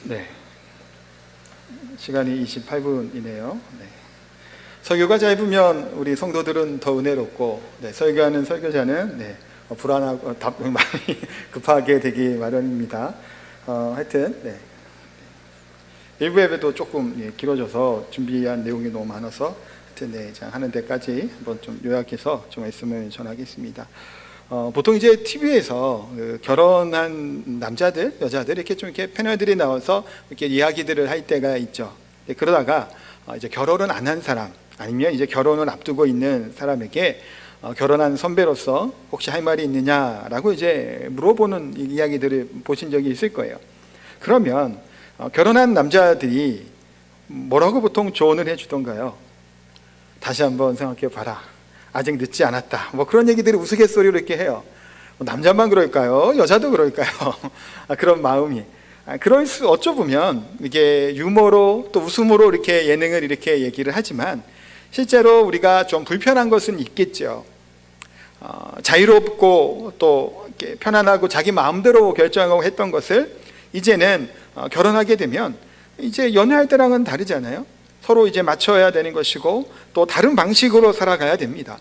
네, 시간이 28분이네요. 네. 설교가 짧으면 우리 성도들은 더 은혜롭고, 설교하는 설교자는 불안하고 많이 급하게 되기 마련입니다. 하여튼 1부 예배도 조금 길어져서 준비한 내용이 너무 많아서 하여튼 하는 데까지 한번 좀 요약해서 좀 말씀을 전하겠습니다. 보통 이제 TV에서 결혼한 남자들, 여자들 이렇게 좀 이렇게 패널들이 나와서 이렇게 이야기들을 할 때가 있죠. 그러다가 이제 결혼은 안 한 사람, 아니면 이제 결혼을 앞두고 있는 사람에게 결혼한 선배로서 혹시 할 말이 있느냐라고 이제 물어보는 이야기들을 보신 적이 있을 거예요. 그러면 결혼한 남자들이 뭐라고 보통 조언을 해주던가요? 다시 한번 생각해 봐라. 아직 늦지 않았다. 뭐 그런 얘기들을 우스갯소리로 이렇게 해요. 남자만 그럴까요? 여자도 그럴까요? 그런 마음이. 어쩌보면 이게 유머로 또 웃음으로 이렇게 예능을 이렇게 얘기를 하지만 실제로 우리가 좀 불편한 것은 있겠죠. 자유롭고 또 이렇게 편안하고 자기 마음대로 결정하고 했던 것을 이제는 결혼하게 되면 이제 연애할 때랑은 다르잖아요. 서로 이제 맞춰야 되는 것이고 또 다른 방식으로 살아가야 됩니다.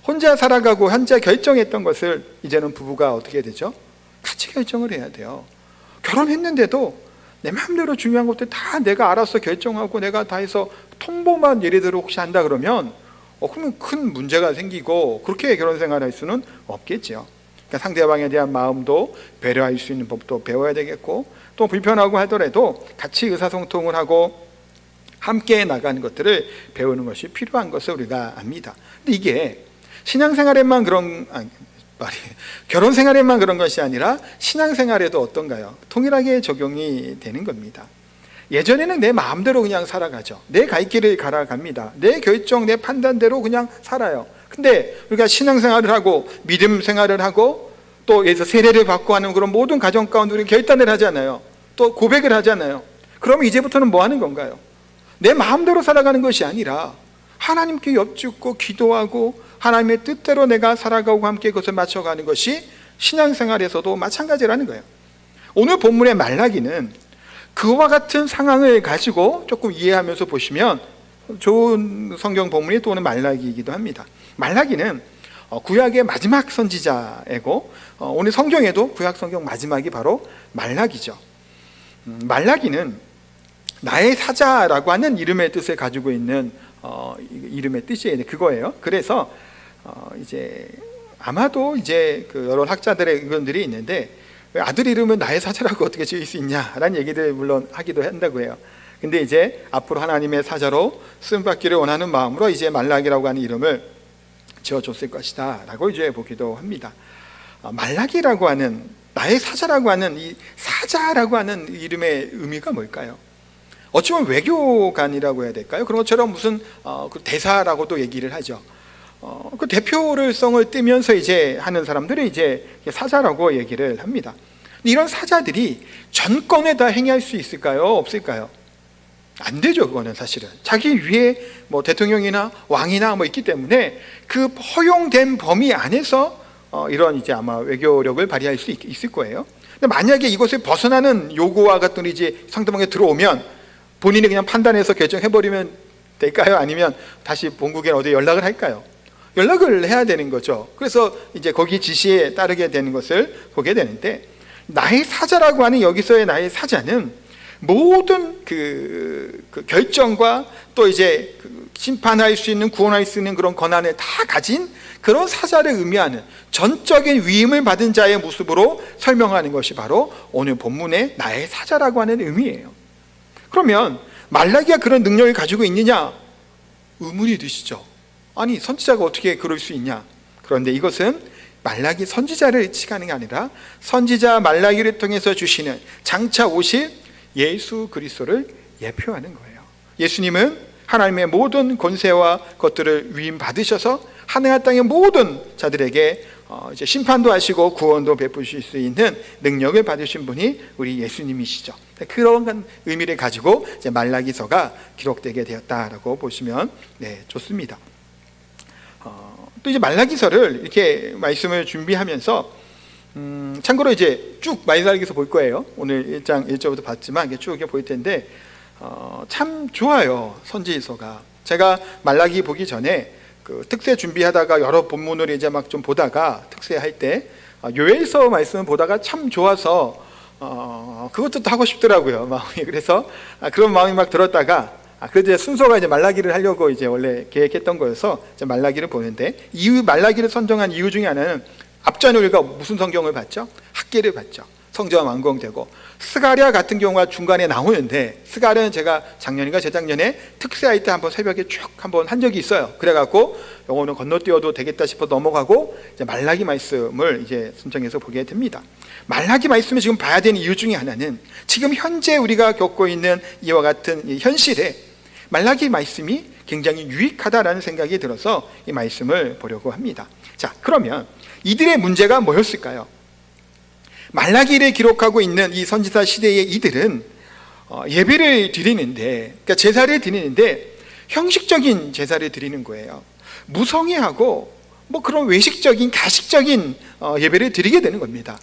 혼자 살아가고 혼자 결정했던 것을 이제는 부부가 어떻게 되죠? 같이 결정을 해야 돼요. 결혼했는데도 내 마음대로 중요한 것들 다 내가 알아서 결정하고 내가 다 해서 통보만 예를 들어 혹시 한다 그러면 그러면 큰 문제가 생기고 그렇게 결혼 생활을 할 수는 없겠죠. 그러니까 상대방에 대한 마음도 배려할 수 있는 법도 배워야 되겠고 또 불편하고 하더라도 같이 의사소통을 하고 함께 나가는 것들을 배우는 것이 필요한 것을 우리가 압니다. 근데 이게 신앙생활에만 결혼 생활에만 그런 것이 아니라 신앙생활에도 어떤가요? 동일하게 적용이 되는 겁니다. 예전에는 내 마음대로 그냥 살아가죠. 내 갈 길을 갈아갑니다. 내 결정, 내 판단대로 그냥 살아요. 근데 우리가 신앙생활을 하고 믿음 생활을 하고 또 예서 세례를 받고 하는 그런 모든 가정 가운데 우리 결단을 하잖아요. 또 고백을 하잖아요. 그러면 이제부터는 뭐 하는 건가요? 내 마음대로 살아가는 것이 아니라 하나님께 여쭙고 기도하고 하나님의 뜻대로 내가 살아가고 함께 그것을 맞춰가는 것이 신앙생활에서도 마찬가지라는 거예요. 오늘 본문의 말라기는 그와 같은 상황을 가지고 조금 이해하면서 보시면 좋은 성경 본문이 또 오늘 말라기이기도 합니다. 말라기는 구약의 마지막 선지자이고 오늘 성경에도 구약 성경 마지막이 바로 말라기죠. 말라기는 나의 사자라고 하는 이름의 뜻을 가지고 있는 이름의 뜻이 그거예요. 그래서 이제 아마도 이제 그 여러 학자들의 의견들이 있는데 왜 아들 이름은 나의 사자라고 어떻게 지을 수 있냐라는 얘기들 물론 하기도 한다고 해요. 근데 이제 앞으로 하나님의 사자로 쓰임받기를 원하는 마음으로 이제 말라기라고 하는 이름을 지어줬을 것이다 라고 이제 보기도 합니다. 말라기라고 하는 나의 사자라고 하는 이 사자라고 하는 이름의 의미가 뭘까요? 어찌 보면 외교관이라고 해야 될까요? 그런 것처럼 무슨 대사라고도 얘기를 하죠. 그 대표를 성을 띠면서 이제 하는 사람들이 이제 사자라고 얘기를 합니다. 이런 사자들이 전권에 다 행할 수 있을까요? 없을까요? 안 되죠. 그거는 사실은 자기 위에 뭐 대통령이나 왕이나 뭐 있기 때문에 그 허용된 범위 안에서 이런 이제 아마 외교력을 발휘할 수 있을 거예요. 근데 만약에 이것을 벗어나는 요구와 같은 이제 상대방에 들어오면 본인이 그냥 판단해서 결정해버리면 될까요? 아니면 다시 본국에 어디 연락을 할까요? 연락을 해야 되는 거죠. 그래서 이제 거기 지시에 따르게 되는 것을 보게 되는데 나의 사자라고 하는 여기서의 나의 사자는 모든 그 결정과 또 이제 심판할 수 있는 구원할 수 있는 그런 권한을 다 가진 그런 사자를 의미하는 전적인 위임을 받은 자의 모습으로 설명하는 것이 바로 오늘 본문의 나의 사자라고 하는 의미예요. 그러면 말라기가 그런 능력을 가지고 있느냐? 의문이 드시죠. 아니 선지자가 어떻게 그럴 수 있냐? 그런데 이것은 말라기 선지자를 의치하는 게 아니라 선지자 말라기를 통해서 주시는 장차 오실 예수 그리스도를 예표하는 거예요. 예수님은 하나님의 모든 권세와 것들을 위임 받으셔서 하늘과 땅의 모든 자들에게 이제 심판도 하시고 구원도 베푸실 수 있는 능력을 받으신 분이 우리 예수님이시죠. 그런 의미를 가지고 이제 말라기서가 기록되게 되었다라고 보시면 좋습니다. 또 이제 말라기서를 이렇게 말씀을 준비하면서 참고로 이제 쭉 말라기서 볼 거예요. 오늘 1장 1절부터 봤지만 이게 쭉 보일 텐데 참 좋아요, 선지서가. 제가 말라기 보기 전에 그 특세 준비하다가 여러 본문을 이제 막 좀 보다가 특세할 때 요엘서 말씀을 보다가 참 좋아서 그것도 또 하고 싶더라고요, 마음이. 그래서 그런 마음이 막 들었다가 그래도 순서가 이제 말라기를 하려고 이제 원래 계획했던 거여서 이제 말라기를 보는데, 이유 말라기를 선정한 이유 중에 하나는 앞전에 우리가 무슨 성경을 봤죠? 학계를 봤죠. 성전 완공되고. 스가랴 같은 경우가 중간에 나오는데, 스가랴는 제가 작년인가 재작년에 특세할 때 한번 새벽에 쭉 한번 한 적이 있어요. 그래갖고 요거는 건너뛰어도 되겠다 싶어 넘어가고 이제 말라기 말씀을 이제 선정해서 보게 됩니다. 말라기 말씀을 지금 봐야 되는 이유 중에 하나는 지금 현재 우리가 겪고 있는 이와 같은 이 현실에 말라기 말씀이 굉장히 유익하다라는 생각이 들어서 이 말씀을 보려고 합니다. 자, 그러면 이들의 문제가 뭐였을까요? 말라기를 기록하고 있는 이 선지자 시대의 이들은 예배를 드리는데, 그러니까 제사를 드리는데 형식적인 제사를 드리는 거예요. 무성의하고 뭐 그런 외식적인 가식적인 예배를 드리게 되는 겁니다.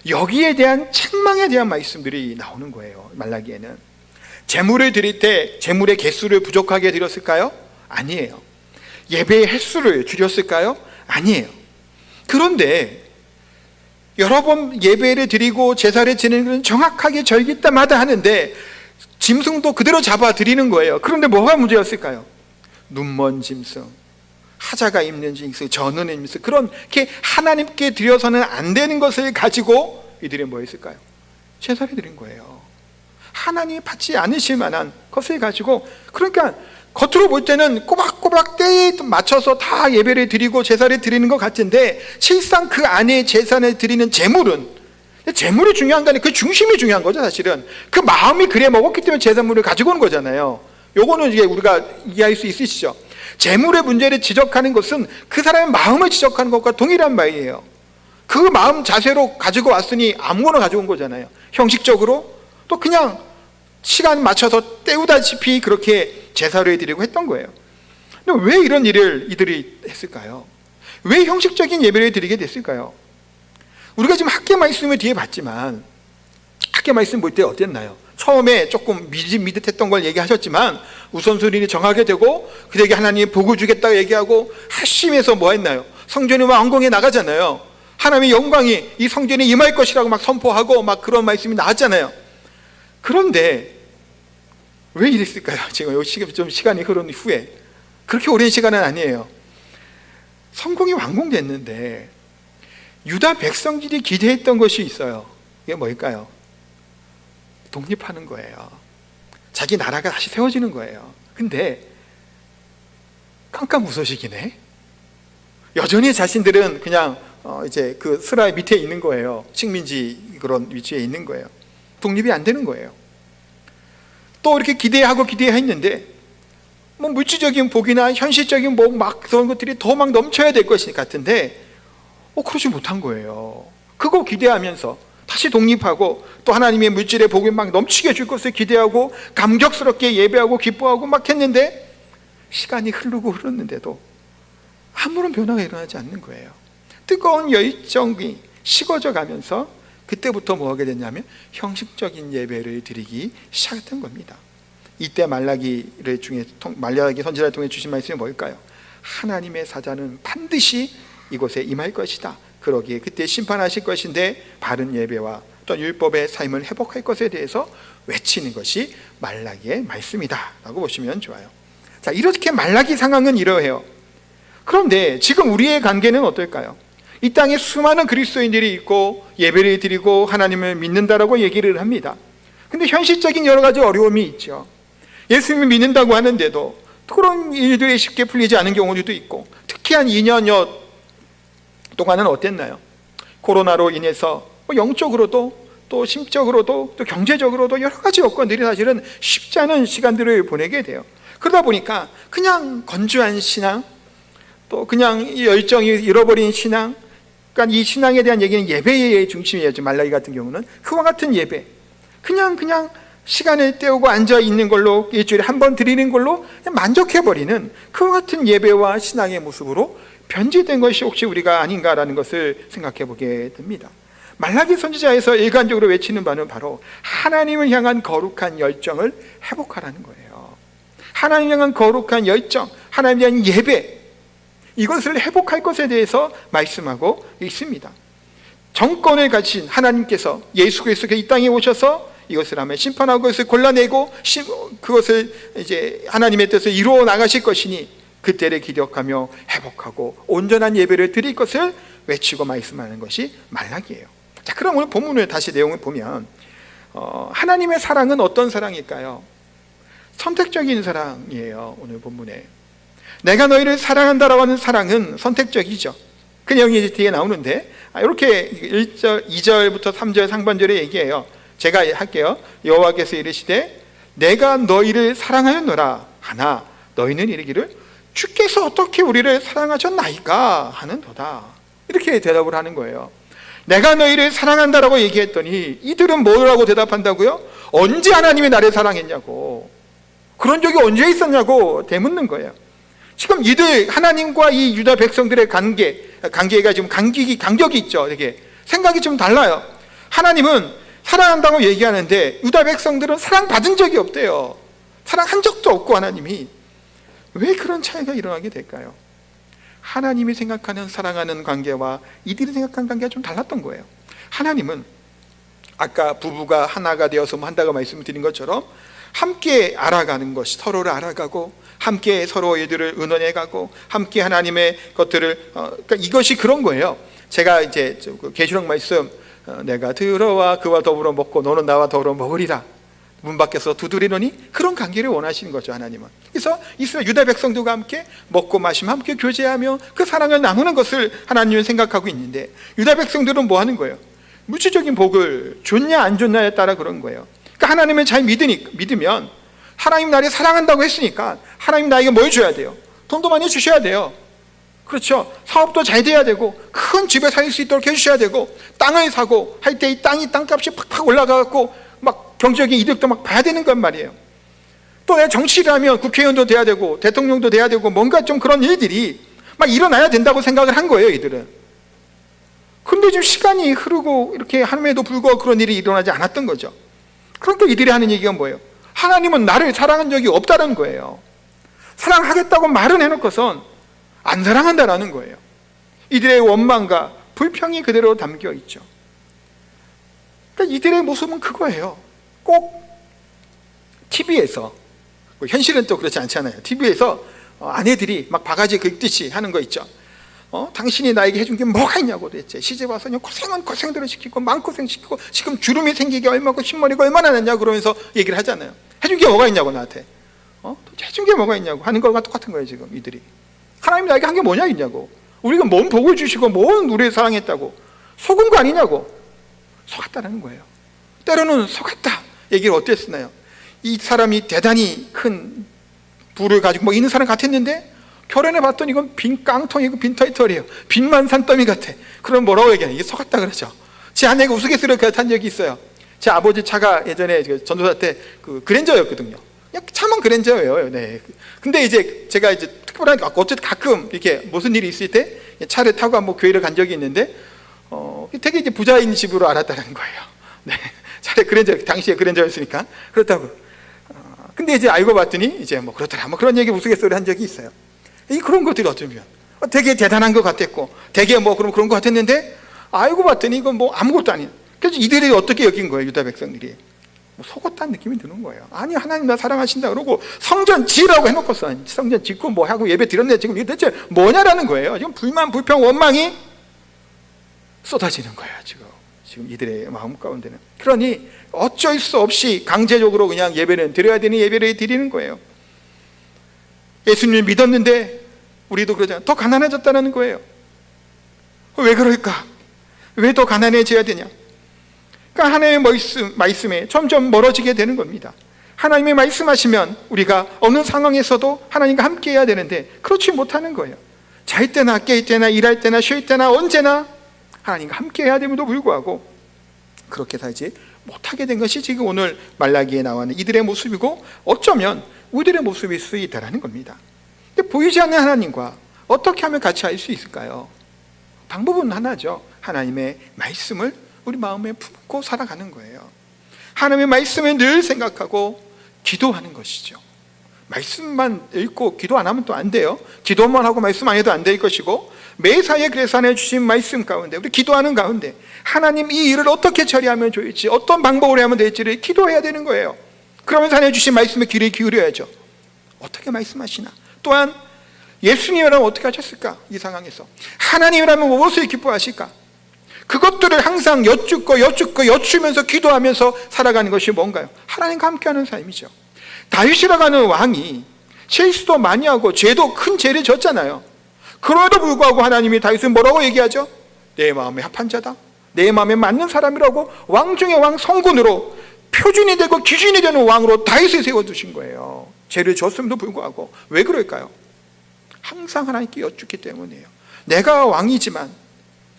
여기에 대한 책망에 대한 말씀들이 나오는 거예요. 말라기에는 제물을 드릴 때 제물의 개수를 부족하게 드렸을까요? 아니에요. 예배의 횟수를 줄였을까요? 아니에요. 그런데 여러 번 예배를 드리고 제사를 지내는 것은 정확하게 절기 때마다 하는데 짐승도 그대로 잡아 드리는 거예요. 그런데 뭐가 문제였을까요? 눈먼 짐승, 하자가 입는 짐승, 전은 짐승, 그렇게 하나님께 드려서는 안 되는 것을 가지고 이들이 뭐 했을까요? 제사를 드린 거예요. 하나님이 받지 않으실 만한 것을 가지고, 그러니까 겉으로 볼 때는 꼬박꼬박 때에 맞춰서 다 예배를 드리고 제사를 드리는 것 같은데, 실상 그 안에 제사를 드리는 제물은, 제물이 중요한 거 아니에요. 그 중심이 중요한 거죠. 사실은 그 마음이 그래 먹었기 때문에 제사물을 가지고 오는 거잖아요. 요거는 이제 우리가 이해할 수 있으시죠? 제물의 문제를 지적하는 것은 그 사람의 마음을 지적하는 것과 동일한 말이에요. 그 마음 자세로 가지고 왔으니 아무거나 가지고 온 거잖아요. 형식적으로 또 그냥 시간 맞춰서 때우다시피 그렇게 제사를 드리고 했던 거예요. 근데 왜 이런 일을 이들이 했을까요? 왜 형식적인 예배를 드리게 됐을까요? 우리가 지금 학계 말씀을 뒤에 봤지만 학계 말씀 볼 때 어땠나요? 처음에 조금 미듯했던 걸 얘기하셨지만 우선순위를 정하게 되고 그들에게 하나님이 복을 주겠다고 얘기하고 합심해서 뭐 했나요? 성전이 완공해 나가잖아요. 하나님의 영광이 이 성전에 임할 것이라고 막 선포하고 막 그런 말씀이 나왔잖아요. 그런데 왜 이랬을까요? 지금 좀 시간이 흐른 후에, 그렇게 오랜 시간은 아니에요. 성공이 완공됐는데 유다 백성들이 기대했던 것이 있어요. 이게 뭘까요? 독립하는 거예요. 자기 나라가 다시 세워지는 거예요. 근데 깜깜무소식이네. 여전히 자신들은 그냥 이제 그 스라의 밑에 있는 거예요. 식민지 그런 위치에 있는 거예요. 독립이 안 되는 거예요. 또 이렇게 기대했는데 뭐 물질적인 복이나 현실적인 뭐 막 그런 것들이 더 막 넘쳐야 될 것 같은데 그러지 못한 거예요. 그거 기대하면서 다시 독립하고 또 하나님의 물질의 복을 막 넘치게 줄 것을 기대하고 감격스럽게 예배하고 기뻐하고 막 했는데 시간이 흐르는데도 아무런 변화가 일어나지 않는 거예요. 뜨거운 열정이 식어져 가면서 그때부터 뭐 하게 됐냐면 형식적인 예배를 드리기 시작했던 겁니다. 이때 말라기 선지자를 통해 주신 말씀이 뭘까요? 하나님의 사자는 반드시 이곳에 임할 것이다. 그러기에 그때 심판하실 것인데 바른 예배와 또 율법의 삶을 회복할 것에 대해서 외치는 것이 말라기의 말씀이다 라고 보시면 좋아요. 자, 이렇게 말라기 상황은 이러해요. 그런데 지금 우리의 관계는 어떨까요? 이 땅에 수많은 그리스도인들이 있고 예배를 드리고 하나님을 믿는다라고 얘기를 합니다. 근데 현실적인 여러 가지 어려움이 있죠. 예수님을 믿는다고 하는데도 그런 일들이 쉽게 풀리지 않은 경우도 있고, 특히 한 2년여 동안은 어땠나요? 코로나로 인해서 영적으로도 또 심적으로도 또 경제적으로도 여러 가지 여건들이 사실은 쉽지 않은 시간들을 보내게 돼요. 그러다 보니까 그냥 건조한 신앙, 또 그냥 열정이 잃어버린 신앙, 그러니까 이 신앙에 대한 얘기는 예배의 중심이었죠. 말라기 같은 경우는 그와 같은 예배, 그냥 시간을 때우고 앉아 있는 걸로 일주일에 한 번 드리는 걸로 그냥 만족해버리는 그와 같은 예배와 신앙의 모습으로 변질된 것이 혹시 우리가 아닌가라는 것을 생각해 보게 됩니다. 말라기 선지자에서 일관적으로 외치는 바는 바로 하나님을 향한 거룩한 열정을 회복하라는 거예요. 하나님을 향한 거룩한 열정, 하나님에 대한 예배, 이것을 회복할 것에 대해서 말씀하고 있습니다. 정권을 가진 하나님께서 예수 그리스도가 이 땅에 오셔서 이것을 하면 심판하고 그것을 골라내고 그것을 이제 하나님의 뜻을 이루어 나가실 것이니 그때를 기억하며 회복하고 온전한 예배를 드릴 것을 외치고 말씀하는 것이 말라기예요. 자, 그럼 오늘 본문을 다시 내용을 보면 하나님의 사랑은 어떤 사랑일까요? 선택적인 사랑이에요. 오늘 본문에 내가 너희를 사랑한다라고 하는 사랑은 선택적이죠. 그 내용이 이제 뒤에 나오는데 이렇게 1절, 2절부터 3절 상반절에 얘기해요. 제가 할게요. 여호와께서 이르시되 내가 너희를 사랑하였노라 하나 너희는 이르기를 주께서 어떻게 우리를 사랑하셨나이까 하는도다. 이렇게 대답을 하는 거예요. 내가 너희를 사랑한다라고 얘기했더니 이들은 뭐라고 대답한다고요? 언제 하나님이 나를 사랑했냐고, 그런 적이 언제 있었냐고 되묻는 거예요. 지금 이들 하나님과 이 유다 백성들의 관계가 지금 간격이 있죠. 되게 생각이 좀 달라요. 하나님은 사랑한다고 얘기하는데 유다 백성들은 사랑받은 적이 없대요. 사랑한 적도 없고. 하나님이 왜 그런 차이가 일어나게 될까요? 하나님이 생각하는 사랑하는 관계와 이들이 생각하는 관계가 좀 달랐던 거예요. 하나님은 아까 부부가 하나가 되어서 한다고 말씀드린 것처럼 함께 알아가는 것이, 서로를 알아가고 함께 서로 이들을 의논해가고 함께 하나님의 것들을 그러니까 이것이 그런 거예요. 제가 이제 계시록 말씀 내가 들어와 그와 더불어 먹고 너는 나와 더불어 먹으리라 문 밖에서 두드리노니, 그런 관계를 원하시는 거죠. 하나님은. 그래서 이스라엘 유다 백성들과 함께 먹고 마시며 함께 교제하며 그 사랑을 나누는 것을 하나님은 생각하고 있는데 유다 백성들은 뭐 하는 거예요? 물질적인 복을 좋냐 안 좋냐에 따라 그런 거예요. 그러니까 하나님을 잘 믿으면 하나님 나를 사랑한다고 했으니까 하나님 나에게 뭘 줘야 돼요? 돈도 많이 주셔야 돼요. 그렇죠. 사업도 잘 돼야 되고 큰 집에 살 수 있도록 해주셔야 되고 땅을 사고 할 때 이 땅값이 팍팍 올라가고 막 경제적인 이득도 막 봐야 되는 건 말이에요. 또 내가 정치를 하면 국회의원도 돼야 되고 대통령도 돼야 되고 뭔가 좀 그런 일들이 막 일어나야 된다고 생각을 한 거예요. 이들은. 근데 지금 시간이 흐르고 이렇게 함에도 불구하고 그런 일이 일어나지 않았던 거죠. 그러니까 이들이 하는 얘기가 뭐예요? 하나님은 나를 사랑한 적이 없다는 거예요. 사랑하겠다고 말은 해놓고선 안 사랑한다라는 거예요. 이들의 원망과 불평이 그대로 담겨 있죠. 그러니까 이들의 모습은 그거예요. 꼭 TV에서, 현실은 또 그렇지 않잖아요. TV에서 아내들이 막 바가지 긁듯이 하는 거 있죠. 당신이 나에게 해준 게 뭐가 있냐고 도대체. 시집 와서 그냥 고생은 고생대로 시키고 마음고생 시키고 지금 주름이 생기게 얼마고 흰머리가 얼마나 났냐고 그러면서 얘기를 하잖아요. 해준 게 뭐가 있냐고 나한테. 해준 게 뭐가 있냐고 하는 거랑 똑같은 거예요. 지금 이들이. 하나님이 나에게 한 게 뭐냐 있냐고. 우리가 뭔 복을 주시고 뭔 우리를 사랑했다고. 속은 거 아니냐고. 속았다는 거예요. 때로는 속았다 얘기를 어떻게 쓰나요? 이 사람이 대단히 큰 부를 가지고 뭐 있는 사람 같았는데 결혼해 봤더니 이건 빈 깡통이고 빈 터이털이에요. 빈만 산더미 같아. 그럼 뭐라고 얘기하냐? 이게 속았다 그러죠. 제 아내가 우스갯소리로 그렇게 적이 있어요. 제 아버지 차가 예전에 전도사 때 그 그랜저였거든요. 그냥 차만 그랜저예요. 네. 근데 이제 제가 이제 특별한 어쨌든 가끔 이렇게 무슨 일이 있을 때 차를 타고 한번 교회를 간 적이 있는데 되게 이제 부자인 집으로 알았다는 거예요. 네. 차라리 그랜저, 당시에 그랜저였으니까 그렇다고. 근데 이제 알고 봤더니 이제 뭐 그렇더라. 뭐 그런 얘기 우스갯소리 한 적이 있어요. 그런 것들이 어쩌면 되게 대단한 것 같았고, 되게 뭐 그런 것 같았는데 알고 봤더니 이건 뭐 아무것도 아니에요. 그래서 이들이 어떻게 여긴 거예요? 유다 백성들이 뭐 속았다는 느낌이 드는 거예요. 아니 하나님 나 사랑하신다 그러고 성전 지으라고 해놓고서 성전 짓고 뭐 하고 예배 드렸네. 지금 이게 대체 뭐냐라는 거예요. 지금 불만, 불평, 원망이 쏟아지는 거예요. 지금 이들의 마음 가운데는. 그러니 어쩔 수 없이 강제적으로 그냥 예배는 드려야 되는 예배를 드리는 거예요. 예수님을 믿었는데 우리도 그러잖아요. 더 가난해졌다는 거예요. 왜 그럴까? 왜 더 가난해져야 되냐? 그러니까 하나님의 말씀에 점점 멀어지게 되는 겁니다. 하나님의 말씀하시면 우리가 어느 상황에서도 하나님과 함께 해야 되는데 그렇지 못하는 거예요. 잘 때나 깰 때나 일할 때나 쉴 때나 언제나 하나님과 함께 해야 됨에도 불구하고 그렇게 살지 못하게 된 것이 지금 오늘 말라기에 나오는 이들의 모습이고 어쩌면 우리들의 모습일 수 있다는 겁니다. 근데 보이지 않는 하나님과 어떻게 하면 같이 할 수 있을까요? 방법은 하나죠. 하나님의 말씀을 우리 마음에 품고 살아가는 거예요. 하나님의 말씀을 늘 생각하고 기도하는 것이죠. 말씀만 읽고 기도 안 하면 또 안 돼요. 기도만 하고 말씀 안 해도 안 될 것이고, 매사에 그래서 하나님 주신 말씀 가운데, 우리 기도하는 가운데 하나님 이 일을 어떻게 처리하면 좋을지, 어떤 방법으로 하면 될지를 기도해야 되는 거예요. 그러면서 하나님 주신 말씀에 귀를 기울여야죠. 어떻게 말씀하시나. 또한 예수님이라면 어떻게 하셨을까? 이 상황에서 하나님이라면 무엇을 기뻐하실까? 그것들을 항상 여쭈면서 기도하면서 살아가는 것이 뭔가요? 하나님과 함께하는 삶이죠. 다윗이라고 하는 왕이 실수도 많이 하고 죄도 큰 죄를 졌잖아요. 그럼에도 불구하고 하나님이 다윗은 뭐라고 얘기하죠? 내 마음에 합한 자다, 내 마음에 맞는 사람이라고 왕 중에 왕, 성군으로 표준이 되고 기준이 되는 왕으로 다윗을 세워두신 거예요. 죄를 졌음에도 불구하고. 왜 그럴까요? 항상 하나님께 여쭙기 때문이에요. 내가 왕이지만,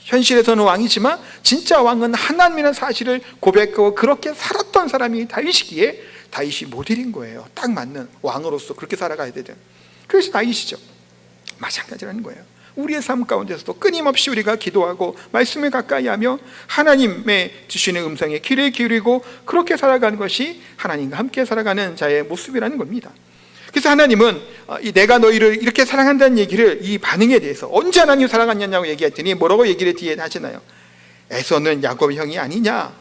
현실에서는 왕이지만 진짜 왕은 하나님이라는 사실을 고백하고 그렇게 살았던 사람이 다윗이기에 다윗이 모델인 거예요. 딱 맞는 왕으로서 그렇게 살아가야 되는. 그것이 다윗이죠. 마찬가지라는 거예요. 우리의 삶 가운데서도 끊임없이 우리가 기도하고 말씀을 가까이 하며 하나님의 주시는 음성에 귀를 기울이고 그렇게 살아가는 것이 하나님과 함께 살아가는 자의 모습이라는 겁니다. 그래서 하나님은 내가 너희를 이렇게 사랑한다는 얘기를, 이 반응에 대해서 언제 하나님 사랑하냐고 얘기했더니 뭐라고 얘기를 뒤에 하시나요? 에서는 야곱의 형이 아니냐.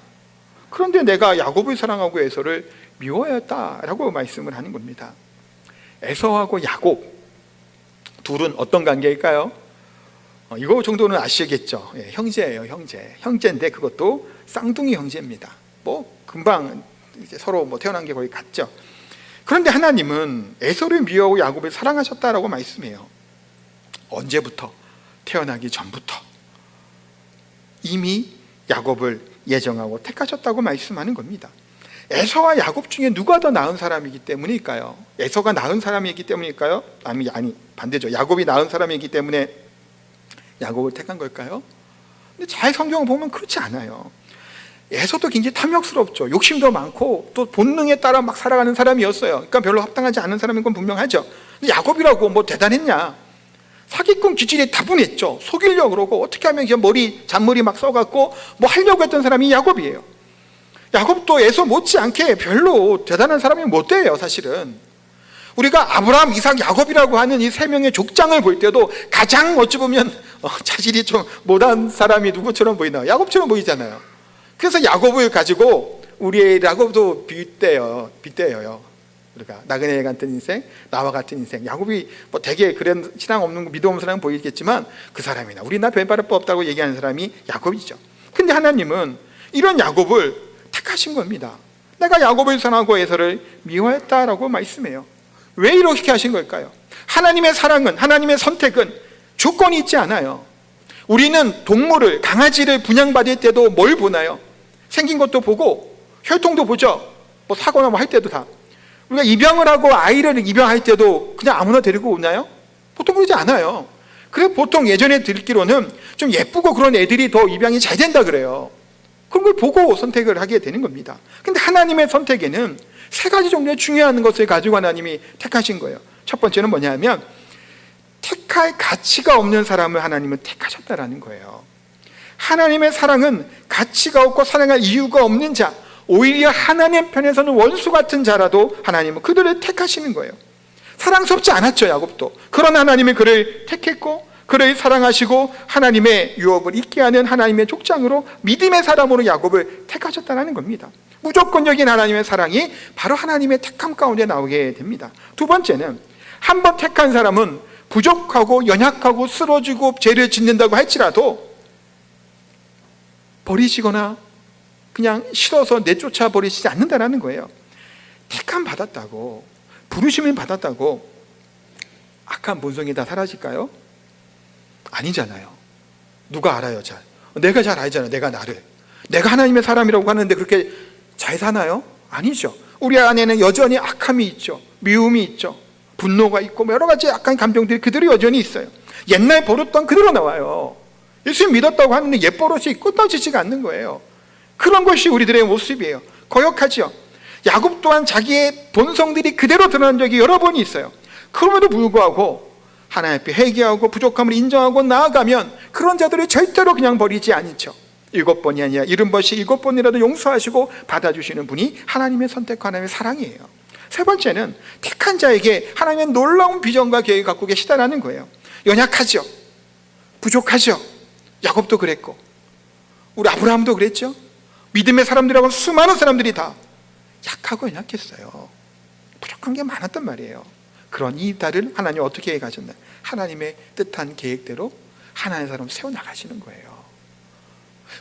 그런데 내가 야곱을 사랑하고 에서를 미워했다라고 말씀을 하는 겁니다. 에서하고 야곱 둘은 어떤 관계일까요? 이거 정도는 아시겠죠. 형제예요. 형제인데 그것도 쌍둥이 형제입니다. 뭐 금방 이제 서로 태어난 게 거의 같죠. 그런데 하나님은 에서를 미워하고 야곱을 사랑하셨다라고 말씀해요. 언제부터? 태어나기 전부터 이미 야곱을 예정하고 택하셨다고 말씀하는 겁니다. 에서와 야곱 중에 누가 더 나은 사람이기 때문일까요? 에서가 나은 사람이기 때문일까요? 아니 반대죠. 야곱이 나은 사람이기 때문에 야곱을 택한 걸까요? 근데 잘 성경을 보면 그렇지 않아요. 에서도 굉장히 탐욕스럽죠. 욕심도 많고 또 본능에 따라 막 살아가는 사람이었어요. 그러니까 별로 합당하지 않은 사람인 건 분명하죠. 근데 야곱이라고 뭐 대단했냐? 사기꾼 기질이 다분했죠. 속이려고 그러고 어떻게 하면 잔머리 막 써갖고 뭐 하려고 했던 사람이 야곱이에요. 야곱도 에서 못지않게 별로 대단한 사람이 못 돼요. 사실은 우리가 아브라함, 이삭, 야곱이라고 하는 이 세 명의 족장을 볼 때도 가장 어찌 보면 자질이 좀 못한 사람이 누구처럼 보이나? 야곱처럼 보이잖아요. 그래서 야곱을 가지고 우리의 야곱도 빗대요. 그러니까 나그네 같은 인생, 나와 같은 인생. 야곱이 뭐 되게 그런 신앙 없는 믿음 없는 사람은 보이겠지만 그 사람이나 우리나 별바를 법 없다고 얘기하는 사람이 야곱이죠. 근데 하나님은 이런 야곱을 택하신 겁니다. 내가 야곱을 사랑하고 에서를 미워했다라고 말씀해요. 왜 이렇게 하신 걸까요? 하나님의 사랑은, 하나님의 선택은 조건이 있지 않아요. 우리는 동물을, 강아지를 분양받을 때도 뭘 보나요? 생긴 것도 보고 혈통도 보죠. 뭐 사거나 뭐 할 때도 다. 우리가 입양을 하고 아이를 입양할 때도 그냥 아무나 데리고 오나요? 보통 그러지 않아요. 그래서 보통 예전에 듣기로는 좀 예쁘고 그런 애들이 더 입양이 잘 된다 그래요. 그런 걸 보고 선택을 하게 되는 겁니다. 근데 하나님의 선택에는 세 가지 정도의 중요한 것을 가지고 하나님이 택하신 거예요. 첫 번째는 뭐냐면 택할 가치가 없는 사람을 하나님은 택하셨다라는 거예요. 하나님의 사랑은 가치가 없고 사랑할 이유가 없는 자, 오히려 하나님 편에서는 원수 같은 자라도 하나님은 그들을 택하시는 거예요. 사랑스럽지 않았죠, 야곱도. 그러나 하나님이 그를 택했고 그를 사랑하시고 하나님의 유업을 잊게 하는 하나님의 족장으로 믿음의 사람으로 야곱을 택하셨다는 겁니다. 무조건적인 하나님의 사랑이 바로 하나님의 택함 가운데 나오게 됩니다. 두 번째는 한 번 택한 사람은 부족하고 연약하고 쓰러지고 죄를 짓는다고 할지라도 버리시거나 그냥 싫어서 내쫓아 버리시지 않는다는 거예요. 택함 받았다고, 부르심을 받았다고 악한 본성이 다 사라질까요? 아니잖아요. 누가 알아요? 잘. 내가 잘 알잖아요. 내가 나를. 내가 하나님의 사람이라고 하는데 그렇게 잘 사나요? 아니죠. 우리 안에는 여전히 악함이 있죠. 미움이 있죠. 분노가 있고 여러 가지 악한 감정들이 그대로 여전히 있어요. 옛날 버릇던 그대로 나와요. 예수 믿었다고 하는데 옛버릇이 끊어지지가 않는 거예요. 그런 것이 우리들의 모습이에요. 거역하죠. 야곱 또한 자기의 본성들이 그대로 드러난 적이 여러 번이 있어요. 그럼에도 불구하고 하나님 앞에 회개하고 부족함을 인정하고 나아가면 그런 자들을 절대로 그냥 버리지 않죠. 7번이 아니라 70번씩 7번이라도 용서하시고 받아주시는 분이 하나님의 선택과 하나님의 사랑이에요. 세 번째는 택한 자에게 하나님의 놀라운 비전과 계획을 갖고 계시다라는 거예요. 연약하죠, 부족하죠. 야곱도 그랬고 우리 아브라함도 그랬죠. 믿음의 사람들하고 수많은 사람들이 다 약하고 연약했어요. 부족한 게 많았단 말이에요. 그런 이들을 하나님 어떻게 해가셨나요? 하나님의 뜻한 계획대로 하나님의 사람 세워나가시는 거예요.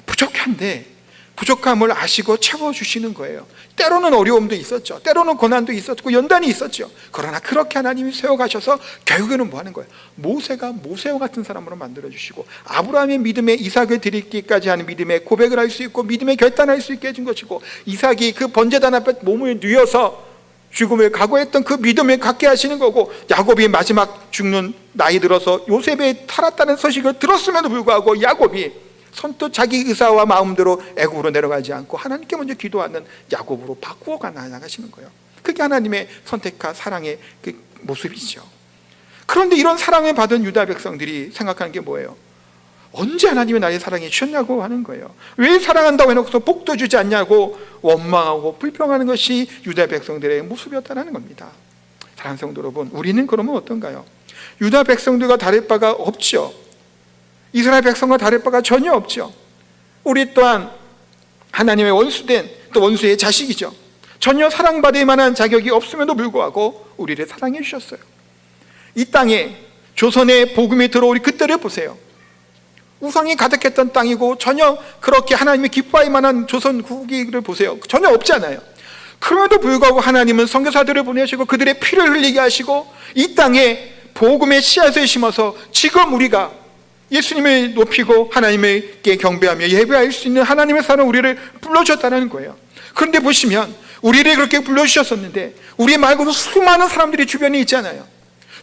부족한데 부족함을 아시고 채워주시는 거예요. 때로는 어려움도 있었죠. 때로는 고난도 있었고 연단이 있었죠. 그러나 그렇게 하나님이 세워가셔서 결국에는 뭐 하는 거예요? 모세가 모세와 같은 사람으로 만들어주시고 아브라함의 믿음에 이삭을 드리기까지 하는 믿음의 고백을 할 수 있고 믿음의 결단을 할 수 있게 해준 것이고, 이삭이 그 번제단 앞에 몸을 뉘어서 죽음을 각오했던 그 믿음을 갖게 하시는 거고, 야곱이 마지막 죽는 나이 들어서 요셉에 살았다는 소식을 들었음에도 불구하고 야곱이 선뜻 자기 의사와 마음대로 애굽으로 내려가지 않고 하나님께 먼저 기도하는 야곱으로 바꾸어 나가시는 거예요. 그게 하나님의 선택과 사랑의 그 모습이죠. 그런데 이런 사랑을 받은 유다 백성들이 생각하는 게 뭐예요? 언제 하나님이 나를 사랑해 주셨냐고 하는 거예요. 왜 사랑한다고 해놓고서 복도 주지 않냐고 원망하고 불평하는 것이 유다 백성들의 모습이었다는 겁니다. 사랑하는 성도 여러분, 우리는 그러면 어떤가요? 유다 백성들과 다를 바가 없죠. 이스라엘 백성과 다를 바가 전혀 없죠. 우리 또한 하나님의 원수된, 또 원수의 자식이죠. 전혀 사랑받을 만한 자격이 없음에도 불구하고 우리를 사랑해 주셨어요. 이 땅에 조선의 복음이 들어오니 그때를 보세요. 우상이 가득했던 땅이고 전혀 그렇게 하나님이 기뻐할 만한 조선 후기를 보세요. 전혀 없잖아요. 그럼에도 불구하고 하나님은 선교사들을 보내시고 그들의 피를 흘리게 하시고 이 땅에 복음의 씨앗을 심어서 지금 우리가 예수님을 높이고 하나님께 경배하며 예배할 수 있는 하나님의 사랑 우리를 불러주셨다는 거예요. 그런데 보시면 우리를 그렇게 불러주셨었는데 우리 말고도 수많은 사람들이 주변에 있잖아요.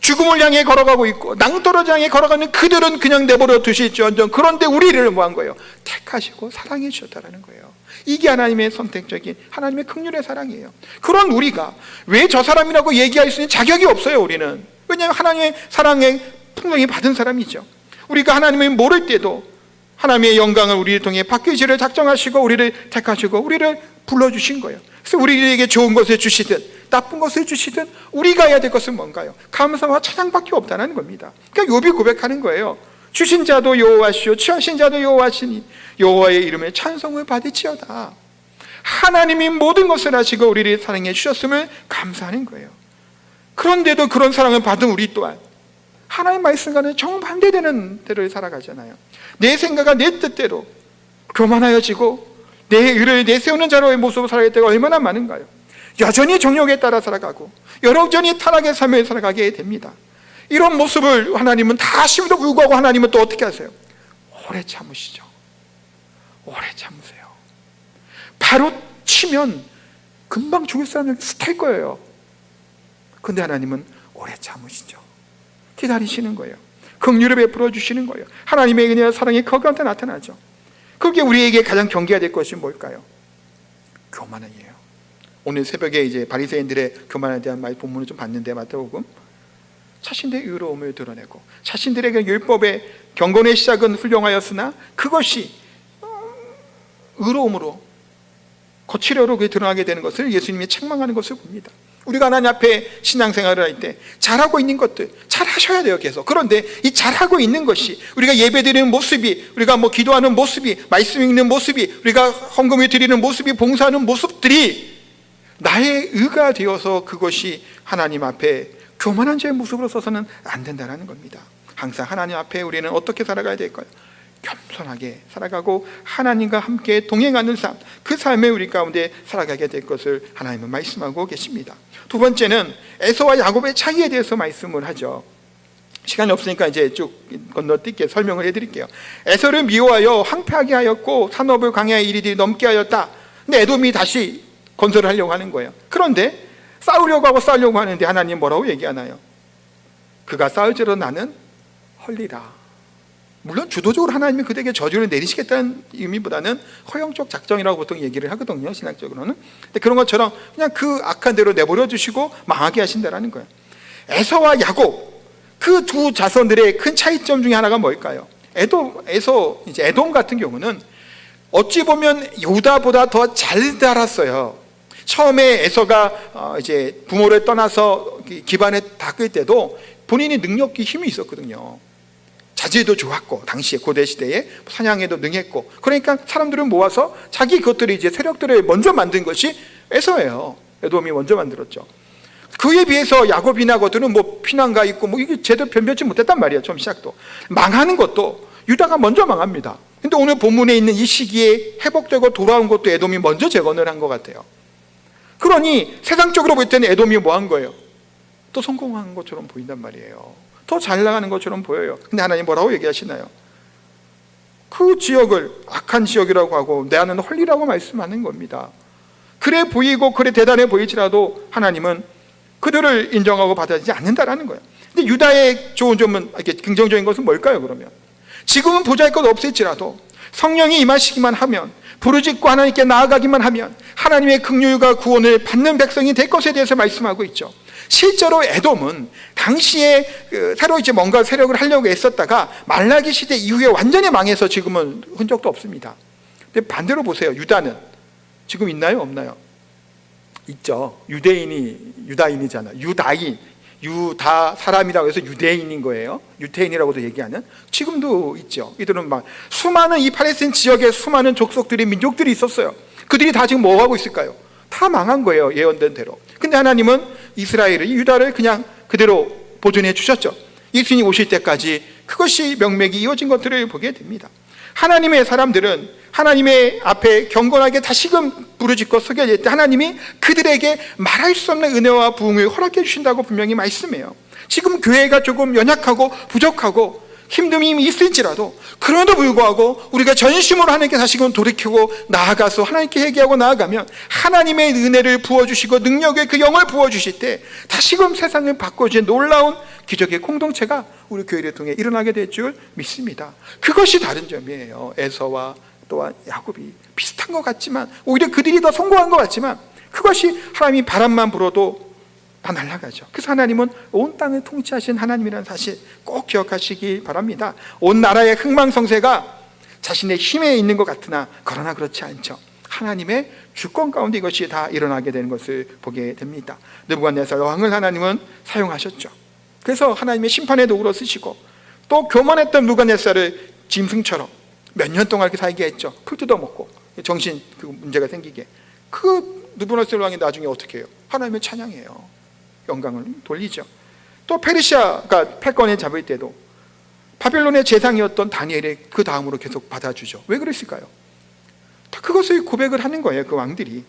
죽음을 향해 걸어가고 있고 낭떠러지 향해 걸어가는 그들은 그냥 내버려 두실지언정, 그런데 우리를 뭐 한 거예요? 택하시고 사랑해 주셨다는 거예요. 이게 하나님의 선택적인 하나님의 긍휼의 사랑이에요. 그런 우리가 왜 저 사람이라고 얘기할 수 있는 자격이 없어요. 우리는 왜냐하면 하나님의 사랑에 풍성히 받은 사람이죠. 우리가 하나님을 모를 때도 하나님의 영광을 우리를 통해 바뀌기를 작정하시고 우리를 택하시고 우리를 불러주신 거예요. 그래서 우리에게 좋은 것을 주시든 나쁜 것을 주시든 우리가 해야 될 것은 뭔가요? 감사와 찬양밖에 없다는 겁니다. 그러니까 욥이 고백하는 거예요. 주신 자도 여호와시오 취하신 자도 여호와시니 여호와의 이름에 찬송을 받을지어다. 하나님이 모든 것을 하시고 우리를 사랑해 주셨음을 감사하는 거예요. 그런데도 그런 사랑을 받은 우리 또한 하나님의 말씀과는 정반대되는 대로 살아가잖아요. 내 생각과 내 뜻대로 교만하여지고 내 의를 내세우는 자로의 모습으로 살아갈 때가 얼마나 많은가요? 여전히 정욕에 따라 살아가고 여전히 타락의 삶을 살아가게 됩니다. 이런 모습을 하나님은 다 아심에도 불구하고 하나님은 또 어떻게 하세요? 오래 참으시죠. 오래 참으세요. 바로 치면 금방 죽을 사람은 스탈 거예요. 근데 하나님은 오래 참으시죠. 기다리시는 거예요. 긍휼을 베풀어 주시는 거예요. 하나님의 은혜와 사랑이 거기한테 나타나죠. 그게 우리에게 가장 경계해야 될 것이 뭘까요? 교만이에요. 오늘 새벽에 이제 바리새인들의 교만에 대한 본문을 좀 봤는데, 마태복음 자신들의 의로움을 드러내고 자신들에게 율법의 경건의 시작은 훌륭하였으나 그것이 의로움으로 거칠어로 드러나게 되는 것을 예수님이 책망하는 것을 봅니다. 우리가 하나님 앞에 신앙생활을 할 때 잘하고 있는 것들 잘 하셔야 돼요, 계속. 그런데 이 잘하고 있는 것이 우리가 예배드리는 모습이, 우리가 뭐 기도하는 모습이, 말씀 읽는 모습이, 우리가 헌금을 드리는 모습이, 봉사하는 모습들이 나의 의가 되어서 그것이 하나님 앞에 교만한 자의 모습으로 서서는 안 된다는 겁니다. 항상 하나님 앞에 우리는 어떻게 살아가야 될까요? 겸손하게 살아가고 하나님과 함께 동행하는 삶, 그 삶에 우리 가운데 살아가게 될 것을 하나님은 말씀하고 계십니다. 두 번째는 에서와 야곱의 차이에 대해서 말씀을 하죠. 시간이 없으니까 이제 쭉 건너뛸게 설명을 해드릴게요. 에서를 미워하여 황폐하게 하였고 산업을 광야의 이리들이 넘게 하였다. 근데 에돔이 다시 건설을 하려고 하는 거예요. 그런데 싸우려고 하는데 하나님 뭐라고 얘기하나요? 그가 싸울지라도 나는 헐리라. 물론 주도적으로 하나님이 그들에게 저주를 내리시겠다는 의미보다는 허용적 작정이라고 보통 얘기를 하거든요, 신학적으로는. 근데 그런 것처럼 그냥 그 악한 대로 내버려 두시고 망하게 하신다는 거예요. 에서와 야곱, 그 두 자손들의 큰 차이점 중에 하나가 뭘까요? 에돔 같은 경우는 어찌 보면 유다보다 더 잘 자랐어요. 처음에 에서가 이제 부모를 떠나서 기반에 닦을 때도 본인이 능력이 힘이 있었거든요. 자질도 좋았고, 당시에 고대 시대에 사냥에도 능했고, 그러니까 사람들을 모아서 자기 것들이 이제 세력들을 먼저 만든 것이 에서예요. 에돔이 먼저 만들었죠. 그에 비해서 야곱이나 것들은 뭐 피난가 있고 뭐 이게 제대로 변변치 못했단 말이에요. 처음 시작도 망하는 것도 유다가 먼저 망합니다. 근데 오늘 본문에 있는 이 시기에 회복되고 돌아온 것도 에돔이 먼저 재건을 한 것 같아요. 그러니 세상적으로 볼 때는 에돔이 뭐 한 거예요? 또 성공한 것처럼 보인단 말이에요. 더 잘 나가는 것처럼 보여요. 근데 하나님 뭐라고 얘기하시나요? 그 지역을 악한 지역이라고 하고 나는 헐리라고 말씀하는 겁니다. 그래 보이고 그래 대단해 보이지라도 하나님은 그들을 인정하고 받아들이지 않는다라는 거예요. 근데 유다의 좋은 점은, 이렇게 긍정적인 것은 뭘까요? 그러면 지금은 보잘것 없을지라도 성령이 임하시기만 하면, 부르짖고 하나님께 나아가기만 하면 하나님의 긍휼과 구원을 받는 백성이 될 것에 대해서 말씀하고 있죠. 실제로 에돔은 당시에 새로 이제 뭔가 세력을 하려고 애썼다가 말라기 시대 이후에 완전히 망해서 지금은 흔적도 없습니다. 근데 반대로 보세요. 유다는 지금 있나요? 없나요? 있죠. 유다인이잖아요. 유다 사람이라고 해서 유대인인 거예요. 유태인이라고도 얘기하는. 지금도 있죠. 이들은 막 수많은 이 팔레스틴 지역에 수많은 족속들이, 민족들이 있었어요. 그들이 다 지금 뭐 하고 있을까요? 다 망한 거예요. 예언된 대로. 근데 하나님은 이스라엘을, 유다를 그냥 그대로 보존해 주셨죠. 예수님이 오실 때까지 그것이 명맥이 이어진 것들을 보게 됩니다. 하나님의 사람들은 하나님의 앞에 경건하게 다시금 부르짖고 서게 때 하나님이 그들에게 말할 수 없는 은혜와 부흥을 허락해 주신다고 분명히 말씀해요. 지금 교회가 조금 연약하고 부족하고 힘듦이 있을지라도 그럼에도 불구하고 우리가 전심으로 하나님께 다시금 돌이키고 나아가서 하나님께 회개하고 나아가면 하나님의 은혜를 부어주시고 능력의 그 영을 부어주실 때 다시금 세상을 바꿔주신 놀라운 기적의 공동체가 우리 교회를 통해 일어나게 될 줄 믿습니다. 그것이 다른 점이에요. 에서와 또한 야곱이 비슷한 것 같지만, 오히려 그들이 더 성공한 것 같지만, 그것이 하나님이 바람만 불어도 다 날아가죠. 그래서 하나님은 온 땅을 통치하신 하나님이라는 사실 꼭 기억하시기 바랍니다. 온 나라의 흥망성쇠가 자신의 힘에 있는 것 같으나 그러나 그렇지 않죠. 하나님의 주권 가운데 이것이 다 일어나게 되는 것을 보게 됩니다. 느부갓네살 왕을 하나님은 사용하셨죠. 그래서 하나님의 심판의 도구로 쓰시고, 또 교만했던 느부갓네살을 짐승처럼 몇 년 동안 이렇게 살게 했죠. 풀 뜯어먹고 정신 그 문제가 생기게. 그 느부갓네살 왕이 나중에 어떻게 해요? 하나님을 찬양해요. 영광을 돌리죠. 또 페르시아가 패권을 잡을 때도 바벨론의 재상이었던 다니엘을 그 다음으로 계속 받아주죠. 왜 그랬을까요? 다 그것을 고백을 하는 거예요. 그 왕들이.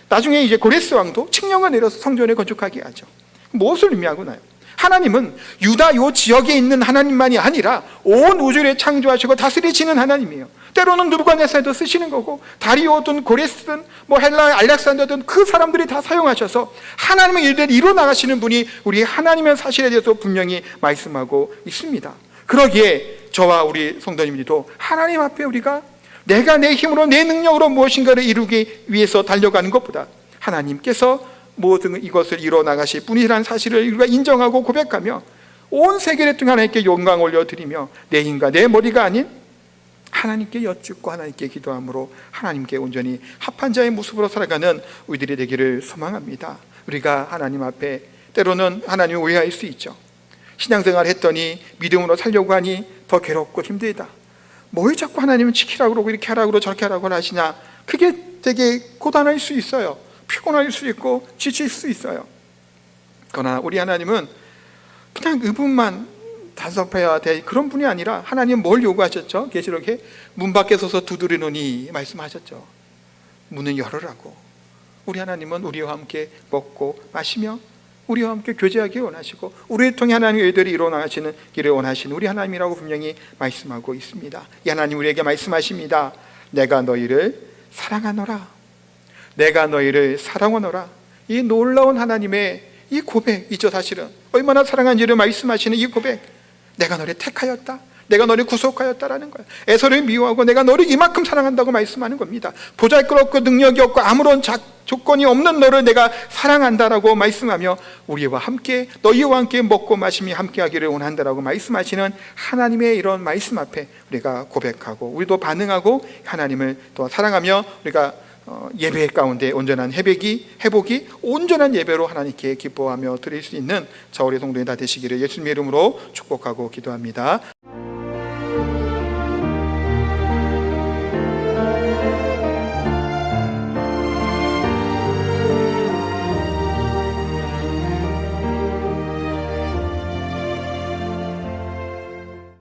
나중에 이제 고레스 왕도 칙령을 내려서 성전을 건축하게 하죠. 무엇을 의미하고나요? 하나님은 유다 요 지역에 있는 하나님만이 아니라 온 우주를 창조하시고 다스리시는 하나님이에요. 때로는 느부갓네살도 쓰시는 거고, 다리오든 고레스든 뭐 헬라 알렉산더든 그 사람들이 다 사용하셔서 하나님의 일들을 이뤄나가시는 분이 우리 하나님의 사실에 대해서 분명히 말씀하고 있습니다. 그러기에 저와 우리 성도님들도 하나님 앞에 우리가 내가 내 힘으로 내 능력으로 무엇인가를 이루기 위해서 달려가는 것보다 하나님께서 모든 이것을 이뤄나가실 분이라는 사실을 우리가 인정하고 고백하며 온 세계를 통해 하나님께 영광 올려드리며 내 힘과 내 머리가 아닌 하나님께 여쭙고 하나님께 기도함으로 하나님께 온전히 합한 자의 모습으로 살아가는 우리들이 되기를 소망합니다. 우리가 하나님 앞에 때로는 하나님을 오해할 수 있죠. 신앙생활 했더니 믿음으로 살려고 하니 더 괴롭고 힘들다. 뭘 자꾸 하나님은 지키라고 그러고 이렇게 하라고 그러고 저렇게 하라고 하시냐. 그게 되게 고단할 수 있어요. 피곤할 수 있고 지칠 수 있어요. 그러나 우리 하나님은 그냥 의분만 단속해야 될 그런 분이 아니라, 하나님 뭘 요구하셨죠? 계시록에 문 밖에 서서 두드리노니 말씀하셨죠. 문을 열으라고. 우리 하나님은 우리와 함께 먹고 마시며 우리와 함께 교제하기 원하시고 우리를 통해 하나님의 일들이 일어나시는 길을 원하시는 우리 하나님이라고 분명히 말씀하고 있습니다. 이 하나님 우리에게 말씀하십니다. 내가 너희를 사랑하노라. 내가 너희를 사랑하노라. 이 놀라운 하나님의 이 고백이죠. 사실은 얼마나 사랑한지를 말씀하시는 이 고백. 내가 너를 택하였다. 내가 너를 구속하였다라는 거예요. 에서를 미워하고 내가 너를 이만큼 사랑한다고 말씀하는 겁니다. 보잘것없고 능력이 없고 아무런 조건이 없는 너를 내가 사랑한다라고 말씀하며 우리와 함께 너희와 함께 먹고 마시며 함께 하기를 원한다라고 말씀하시는 하나님의 이런 말씀 앞에 우리가 고백하고 우리도 반응하고 하나님을 또 사랑하며 우리가 예배 가운데 온전한 회복이 온전한 예배로 하나님께 기뻐하며 드릴 수 있는 저 우리 성도님 다 되시기를 예수님의 이름으로 축복하고 기도합니다.